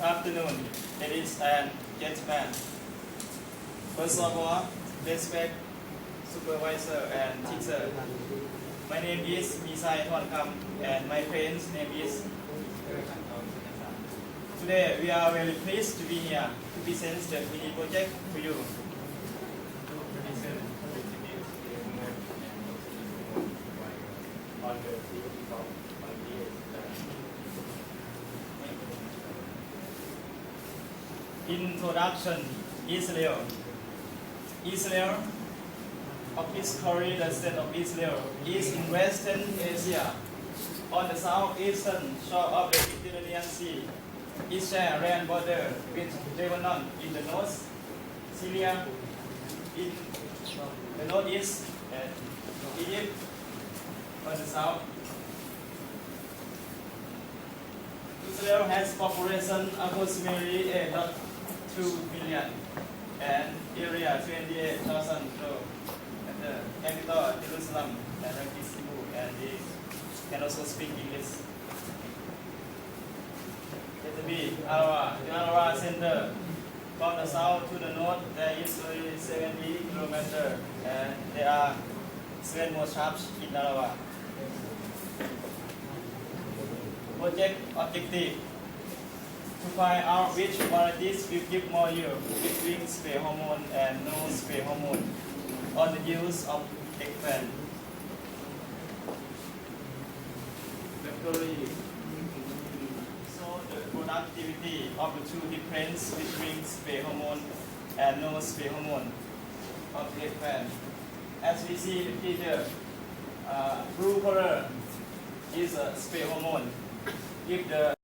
afternoon, ladies and gentlemen. First of all, respect supervisor and teacher. My name is Misai Thonkam and my friend's name is. Today we are very pleased to be here to present the mini project to you. Introduction. Israel. Israel, of history, the state of Israel is in Western Asia, on the southeastern shore of the Mediterranean Sea. It shares land border with Lebanon in the north, Syria in the northeast, and Egypt on the south. Israel has population approximately 8.2 million and area 28,000 and the capital Jerusalem and Istanbul, and they can also speak English. Arawa Center. From the south to the north, there is only 70 kilometers, and there are 7 more shops in Arawa. Project objective: to find out which varieties will give more yield between spray hormone and no spray hormone on the use of eggplant. So the productivity of the two difference between spray hormone and no spray hormone of eggplant. As we see in the picture, blue color is a spray hormone. If the